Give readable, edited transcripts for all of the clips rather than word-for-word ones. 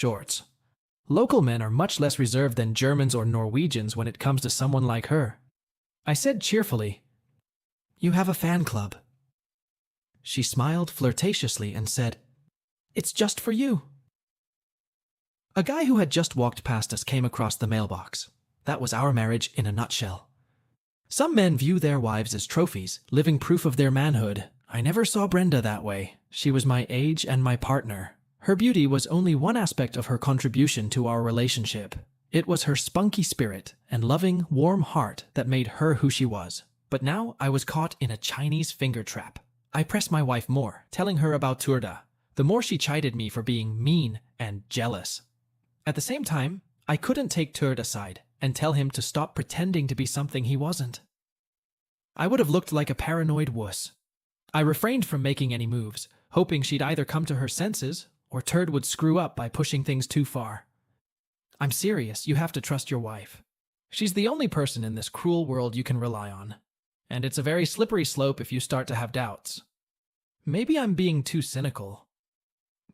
Shorts. Local men are much less reserved than Germans or Norwegians when it comes to someone like her. I said cheerfully, "You have a fan club." She smiled flirtatiously and said, "It's just for you." A guy who had just walked past us came across the mailbox. That was our marriage in a nutshell. Some men view their wives as trophies, living proof of their manhood. I never saw Brenda that way. She was my age and my partner. Her beauty was only one aspect of her contribution to our relationship. It was her spunky spirit and loving, warm heart that made her who she was. But now I was caught in a Chinese finger trap. I pressed my wife more, telling her about Turda. The more she chided me for being mean and jealous. At the same time, I couldn't take Turd aside and tell him to stop pretending to be something he wasn't. I would have looked like a paranoid wuss. I refrained from making any moves, hoping she'd either come to her senses or Turd would screw up by pushing things too far. "I'm serious, you have to trust your wife. She's the only person in this cruel world you can rely on. And it's a very slippery slope if you start to have doubts." Maybe I'm being too cynical.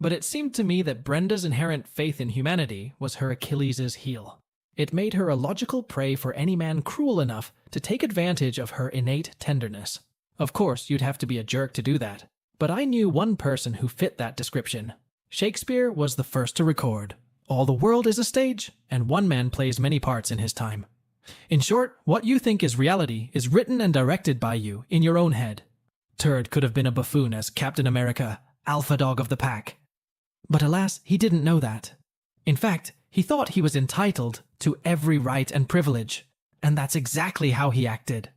But it seemed to me that Brenda's inherent faith in humanity was her Achilles' heel. It made her a logical prey for any man cruel enough to take advantage of her innate tenderness. Of course, you'd have to be a jerk to do that. But I knew one person who fit that description. Shakespeare was the first to record, "All the world is a stage, and one man plays many parts in his time." In short, what you think is reality is written and directed by you in your own head. Turd could have been a buffoon as Captain America, alpha dog of the pack. But alas, he didn't know that. In fact, he thought he was entitled to every right and privilege, and that's exactly how he acted.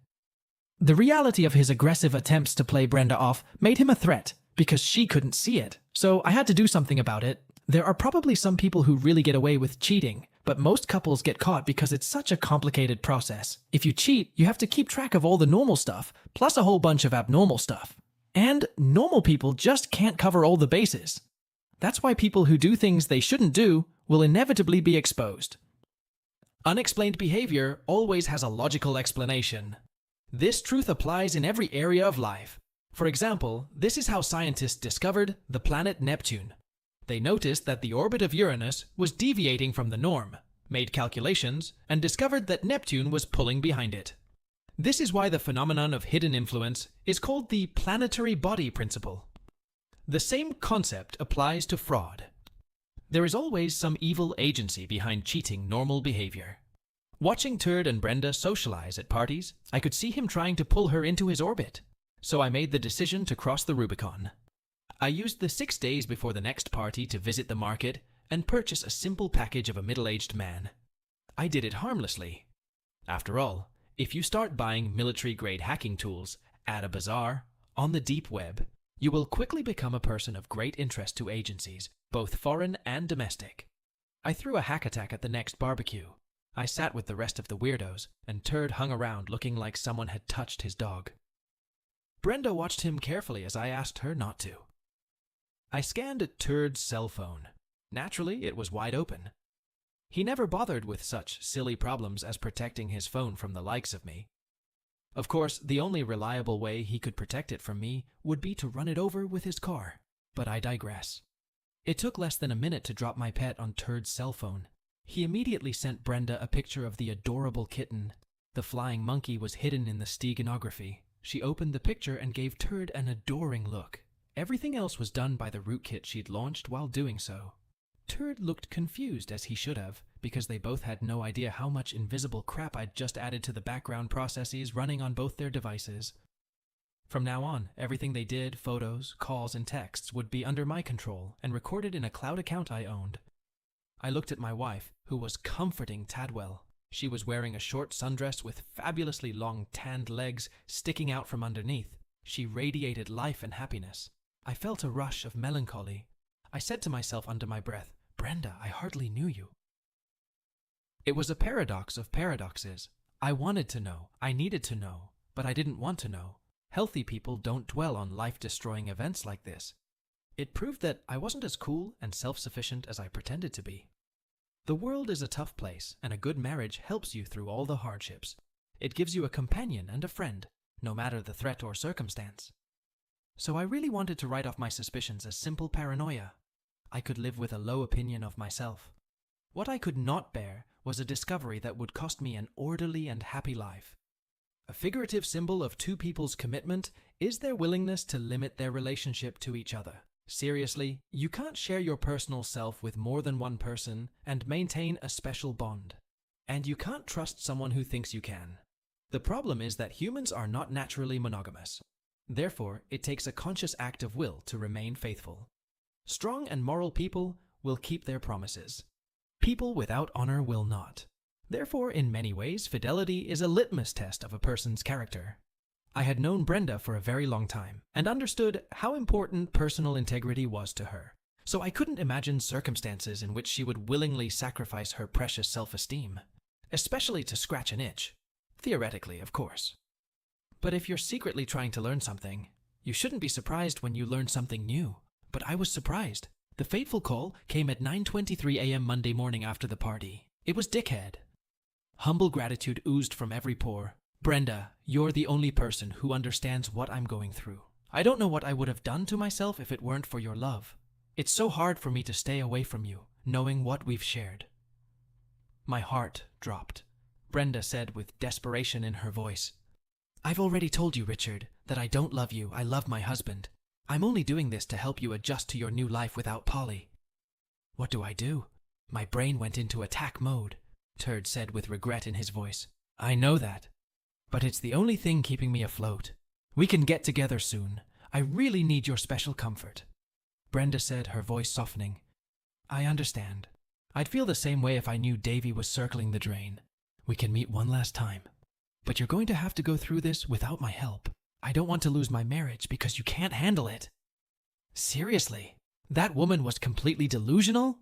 The reality of his aggressive attempts to play Brenda off made him a threat because she couldn't see it. So I had to do something about it. There are probably some people who really get away with cheating, but most couples get caught because it's such a complicated process. If you cheat, you have to keep track of all the normal stuff, plus a whole bunch of abnormal stuff. And normal people just can't cover all the bases. That's why people who do things they shouldn't do will inevitably be exposed. Unexplained behavior always has a logical explanation. This truth applies in every area of life. For example, this is how scientists discovered the planet Neptune. They noticed that the orbit of Uranus was deviating from the norm, made calculations, and discovered that Neptune was pulling behind it. This is why the phenomenon of hidden influence is called the planetary body principle. The same concept applies to fraud. There is always some evil agency behind cheating normal behavior. Watching Turd and Brenda socialize at parties, I could see him trying to pull her into his orbit. So I made the decision to cross the Rubicon. I used the 6 days before the next party to visit the market and purchase a simple package of a middle-aged man. I did it harmlessly. After all, if you start buying military-grade hacking tools at a bazaar, on the deep web, you will quickly become a person of great interest to agencies, both foreign and domestic. I threw a hack attack at the next barbecue. I sat with the rest of the weirdos, and Turd hung around looking like someone had touched his dog. Brenda watched him carefully as I asked her not to. I scanned Turd's cell phone. Naturally, it was wide open. He never bothered with such silly problems as protecting his phone from the likes of me. Of course, the only reliable way he could protect it from me would be to run it over with his car. But I digress. It took less than a minute to drop my pet on Turd's cell phone. He immediately sent Brenda a picture of the adorable kitten. The flying monkey was hidden in the steganography. She opened the picture and gave Turd an adoring look. Everything else was done by the rootkit she'd launched while doing so. Turd looked confused, as he should have, because they both had no idea how much invisible crap I'd just added to the background processes running on both their devices. From now on, everything they did, photos, calls, and texts, would be under my control and recorded in a cloud account I owned. I looked at my wife, who was comforting Tadwell. She was wearing a short sundress with fabulously long tanned legs sticking out from underneath. She radiated life and happiness. I felt a rush of melancholy. I said to myself under my breath, "Brenda, I hardly knew you." It was a paradox of paradoxes. I wanted to know, I needed to know, but I didn't want to know. Healthy people don't dwell on life-destroying events like this. It proved that I wasn't as cool and self-sufficient as I pretended to be. The world is a tough place, and a good marriage helps you through all the hardships. It gives you a companion and a friend, no matter the threat or circumstance. So I really wanted to write off my suspicions as simple paranoia. I could live with a low opinion of myself. What I could not bear was a discovery that would cost me an orderly and happy life. A figurative symbol of two people's commitment is their willingness to limit their relationship to each other. Seriously, you can't share your personal self with more than one person and maintain a special bond. And you can't trust someone who thinks you can. The problem is that humans are not naturally monogamous. Therefore, it takes a conscious act of will to remain faithful. Strong and moral people will keep their promises. People without honor will not. Therefore, in many ways, fidelity is a litmus test of a person's character. I had known Brenda for a very long time and understood how important personal integrity was to her. So I couldn't imagine circumstances in which she would willingly sacrifice her precious self-esteem, especially to scratch an itch. Theoretically, of course. But if you're secretly trying to learn something, you shouldn't be surprised when you learn something new. But I was surprised. The fateful call came at 9:23 a.m. Monday morning after the party. It was Dickhead. Humble gratitude oozed from every pore. Brenda, you're the only person who understands what I'm going through. I don't know what I would have done to myself if it weren't for your love. It's so hard for me to stay away from you, knowing what we've shared. My heart dropped. Brenda said with desperation in her voice. I've already told you, Richard, that I don't love you. I love my husband. I'm only doing this to help you adjust to your new life without Polly. What do I do? My brain went into attack mode, Turd said with regret in his voice. I know that. But it's the only thing keeping me afloat. We can get together soon. I really need your special comfort. Brenda said, her voice softening. I understand. I'd feel the same way if I knew Davy was circling the drain. We can meet one last time. But you're going to have to go through this without my help. I don't want to lose my marriage because you can't handle it. Seriously? That woman was completely delusional?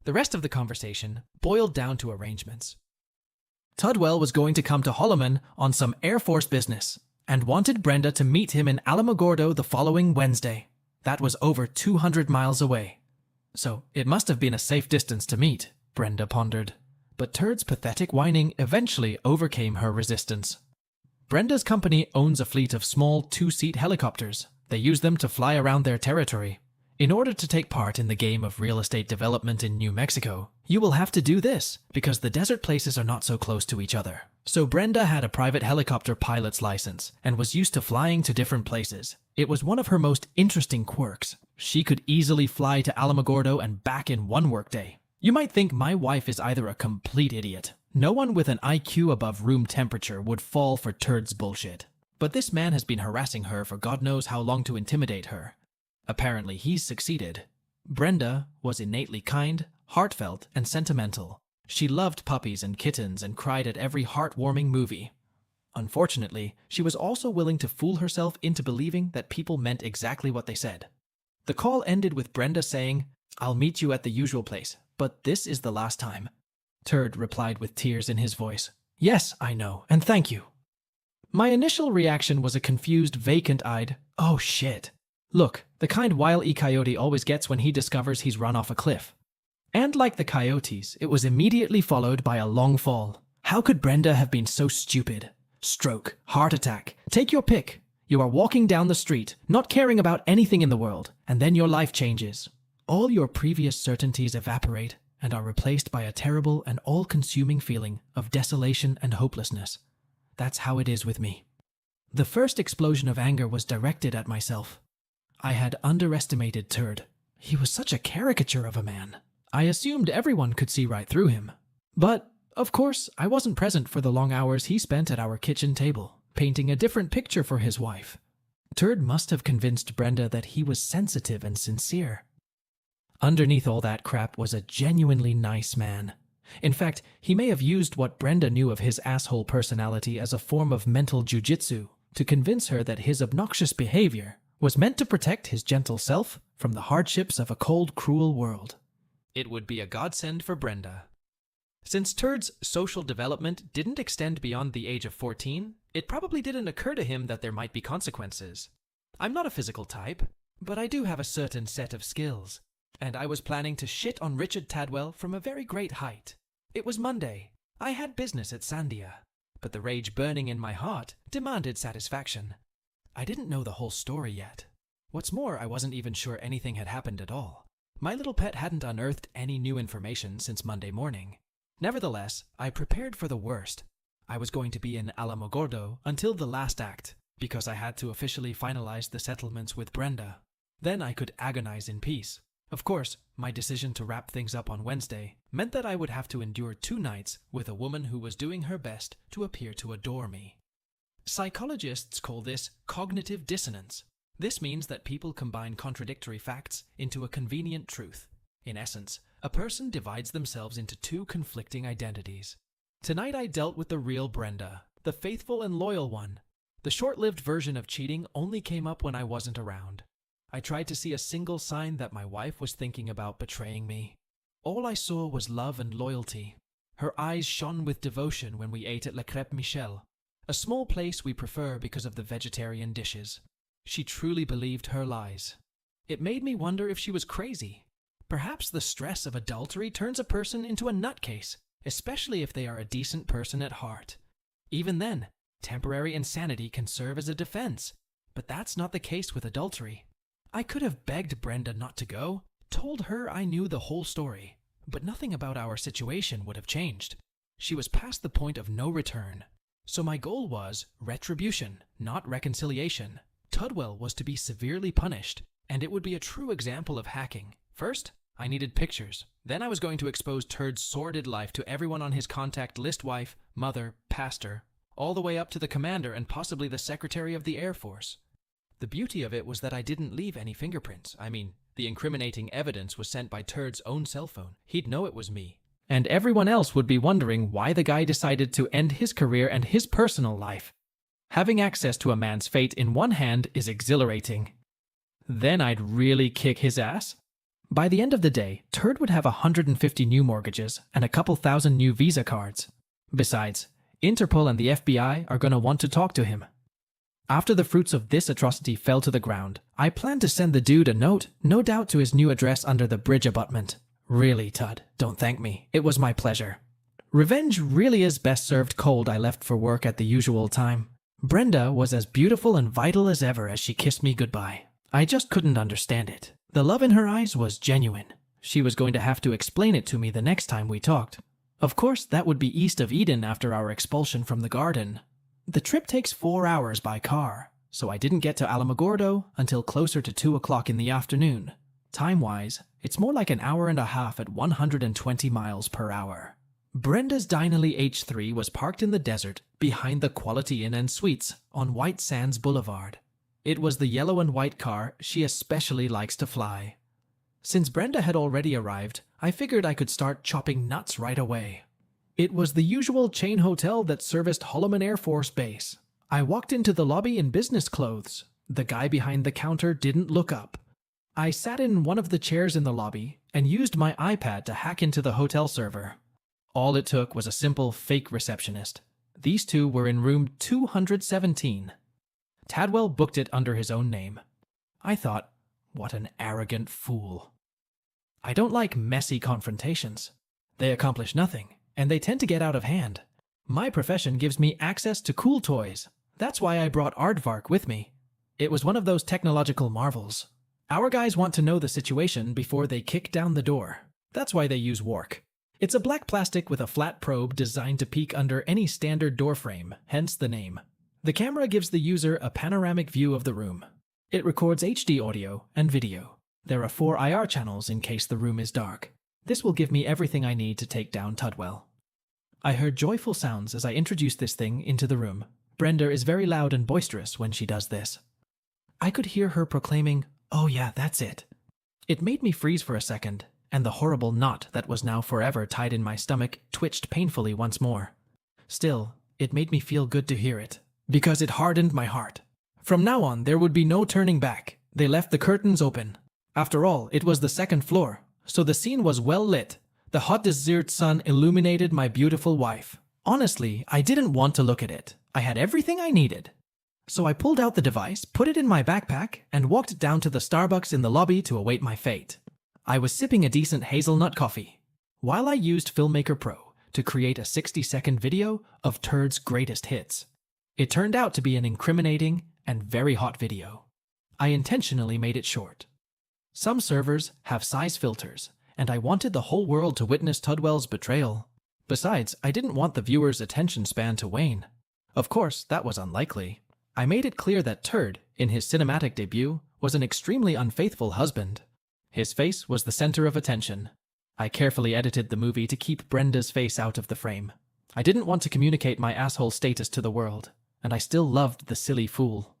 The rest of the conversation boiled down to arrangements. Tudwell was going to come to Holloman on some Air Force business and wanted Brenda to meet him in Alamogordo the following Wednesday. That was over 200 miles away. So it must have been a safe distance to meet, Brenda pondered. But Turd's pathetic whining eventually overcame her resistance. Brenda's company owns a fleet of small two-seat helicopters. They use them to fly around their territory. In order to take part in the game of real estate development in New Mexico, you will have to do this because the desert places are not so close to each other. So Brenda had a private helicopter pilot's license and was used to flying to different places. It was one of her most interesting quirks. She could easily fly to Alamogordo and back in one workday. You might think my wife is either a complete idiot. No one with an IQ above room temperature would fall for Turd's bullshit. But this man has been harassing her for God knows how long to intimidate her. Apparently he's succeeded. Brenda was innately kind, heartfelt, and sentimental. She loved puppies and kittens and cried at every heartwarming movie. Unfortunately, she was also willing to fool herself into believing that people meant exactly what they said. The call ended with Brenda saying, I'll meet you at the usual place, but this is the last time. Turd replied with tears in his voice. Yes, I know, and thank you. My initial reaction was a confused, vacant-eyed, oh shit. Look, the kind Wile E. Coyote always gets when he discovers he's run off a cliff. And like the coyotes, it was immediately followed by a long fall. How could Brenda have been so stupid? Stroke, heart attack, take your pick. You are walking down the street, not caring about anything in the world, and then your life changes. All your previous certainties evaporate and are replaced by a terrible and all-consuming feeling of desolation and hopelessness. That's how it is with me. The first explosion of anger was directed at myself. I had underestimated Turd. He was such a caricature of a man. I assumed everyone could see right through him. But, of course, I wasn't present for the long hours he spent at our kitchen table, painting a different picture for his wife. Turd must have convinced Brenda that he was sensitive and sincere. Underneath all that crap was a genuinely nice man. In fact, he may have used what Brenda knew of his asshole personality as a form of mental jujitsu to convince her that his obnoxious behavior was meant to protect his gentle self from the hardships of a cold, cruel world. It would be a godsend for Brenda. Since Turd's social development didn't extend beyond the age of 14, it probably didn't occur to him that there might be consequences. I'm not a physical type, but I do have a certain set of skills, and I was planning to shit on Richard Tadwell from a very great height. It was Monday. I had business at Sandia, but the rage burning in my heart demanded satisfaction. I didn't know the whole story yet. What's more, I wasn't even sure anything had happened at all. My little pet hadn't unearthed any new information since Monday morning. Nevertheless, I prepared for the worst. I was going to be in Alamogordo until the last act, because I had to officially finalize the settlements with Brenda. Then I could agonize in peace. Of course, my decision to wrap things up on Wednesday meant that I would have to endure 2 nights with a woman who was doing her best to appear to adore me. Psychologists call this cognitive dissonance. This means that people combine contradictory facts into a convenient truth. In essence, a person divides themselves into 2 conflicting identities. Tonight I dealt with the real Brenda, the faithful and loyal one. The short-lived version of cheating only came up when I wasn't around. I tried to see a single sign that my wife was thinking about betraying me. All I saw was love and loyalty. Her eyes shone with devotion when we ate at La Crêpe Michel, a small place we prefer because of the vegetarian dishes. She truly believed her lies. It made me wonder if she was crazy. Perhaps the stress of adultery turns a person into a nutcase, especially if they are a decent person at heart. Even then, temporary insanity can serve as a defense, but that's not the case with adultery. I could have begged Brenda not to go, told her I knew the whole story, but nothing about our situation would have changed. She was past the point of no return. So my goal was retribution, not reconciliation. Tudwell was to be severely punished, and it would be a true example of hacking. First, I needed pictures. Then I was going to expose Turd's sordid life to everyone on his contact list: wife, mother, pastor, all the way up to the commander and possibly the Secretary of the Air Force. The beauty of it was that I didn't leave any fingerprints. I mean, the incriminating evidence was sent by Turd's own cell phone. He'd know it was me. And everyone else would be wondering why the guy decided to end his career and his personal life. Having access to a man's fate in one hand is exhilarating. Then I'd really kick his ass. By the end of the day, Turd would have 150 new mortgages and a couple thousand new Visa cards. Besides, Interpol and the FBI are going to want to talk to him. After the fruits of this atrocity fell to the ground, I planned to send the dude a note, no doubt to his new address under the bridge abutment. Really, Tud, don't thank me. It was my pleasure. Revenge really is best served cold. I left for work at the usual time. Brenda was as beautiful and vital as ever as she kissed me goodbye. I just couldn't understand it. The love in her eyes was genuine. She was going to have to explain it to me the next time we talked. Of course, that would be east of Eden after our expulsion from the garden. The trip takes 4 hours by car, so I didn't get to Alamogordo until closer to 2 o'clock in the afternoon. Time-wise, it's more like an hour and a half at 120 miles per hour. Brenda's Dinely H3 was parked in the desert behind the Quality Inn and Suites on White Sands Boulevard. It was the yellow and white car she especially likes to fly. Since Brenda had already arrived, I figured I could start chopping nuts right away. It was the usual chain hotel that serviced Holloman Air Force Base. I walked into the lobby in business clothes. The guy behind the counter didn't look up. I sat in one of the chairs in the lobby and used my iPad to hack into the hotel server. All it took was a simple fake receptionist. These 2 were in room 217. Tadwell booked it under his own name. I thought, what an arrogant fool. I don't like messy confrontations. They accomplish nothing, and they tend to get out of hand. My profession gives me access to cool toys. That's why I brought Aardvark with me. It was one of those technological marvels. Our guys want to know the situation before they kick down the door. That's why they use Wark. It's a black plastic with a flat probe designed to peek under any standard door frame, hence the name. The camera gives the user a panoramic view of the room. It records HD audio and video. There are 4 IR channels in case the room is dark. This will give me everything I need to take down Tudwell. I heard joyful sounds as I introduced this thing into the room. Brenda is very loud and boisterous when she does this. I could hear her proclaiming, "Oh yeah, that's it." It made me freeze for a second, and the horrible knot that was now forever tied in my stomach twitched painfully once more. Still, it made me feel good to hear it, because it hardened my heart. From now on, there would be no turning back. They left the curtains open. After all, it was the 2nd floor, so the scene was well lit. The hot desert sun illuminated my beautiful wife. Honestly, I didn't want to look at it. I had everything I needed. So I pulled out the device, put it in my backpack, and walked down to the Starbucks in the lobby to await my fate. I was sipping a decent hazelnut coffee, while I used Filmmaker Pro to create a 60-second video of Turd's greatest hits. It turned out to be an incriminating and very hot video. I intentionally made it short. Some servers have size filters, and I wanted the whole world to witness Tudwell's betrayal. Besides, I didn't want the viewer's attention span to wane. Of course, that was unlikely. I made it clear that Turd, in his cinematic debut, was an extremely unfaithful husband. His face was the center of attention. I carefully edited the movie to keep Brenda's face out of the frame. I didn't want to communicate my asshole status to the world, and I still loved the silly fool.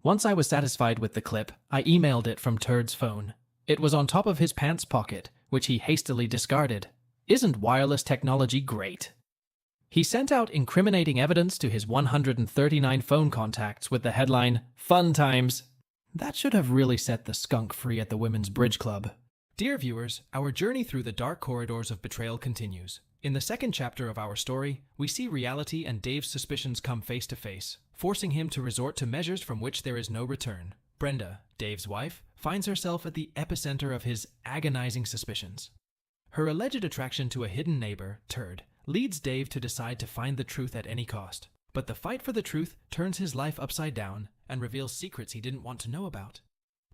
Once I was satisfied with the clip, I emailed it from Turd's phone. It was on top of his pants pocket, which he hastily discarded. Isn't wireless technology great? He sent out incriminating evidence to his 139 phone contacts with the headline, "Fun Times." That should have really set the skunk free at the Women's Bridge Club. Dear viewers, our journey through the dark corridors of betrayal continues. In the second chapter of our story, we see reality and Dave's suspicions come face to face, forcing him to resort to measures from which there is no return. Brenda, Dave's wife, finds herself at the epicenter of his agonizing suspicions. Her alleged attraction to a hidden neighbor, Turd, leads Dave to decide to find the truth at any cost. But the fight for the truth turns his life upside down and reveals secrets he didn't want to know about.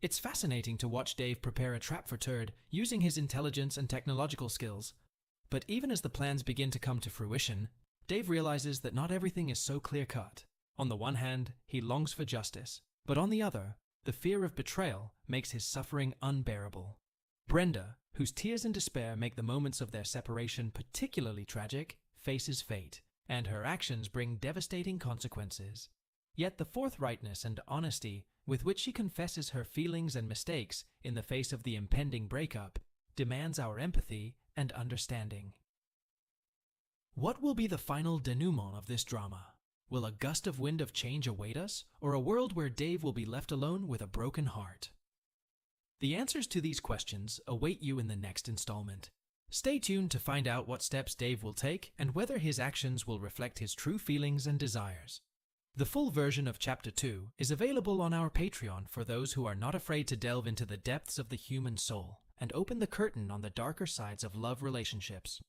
It's fascinating to watch Dave prepare a trap for Turd using his intelligence and technological skills. But even as the plans begin to come to fruition, Dave realizes that not everything is so clear-cut. On the one hand, he longs for justice, but on the other, the fear of betrayal makes his suffering unbearable. Brenda, whose tears and despair make the moments of their separation particularly tragic, faces fate, and her actions bring devastating consequences. Yet the forthrightness and honesty with which she confesses her feelings and mistakes in the face of the impending breakup demands our empathy and understanding. What will be the final denouement of this drama? Will a gust of wind of change await us, or a world where Dave will be left alone with a broken heart? The answers to these questions await you in the next installment. Stay tuned to find out what steps Dave will take and whether his actions will reflect his true feelings and desires. The full version of Chapter 2 is available on our Patreon for those who are not afraid to delve into the depths of the human soul and open the curtain on the darker sides of love relationships.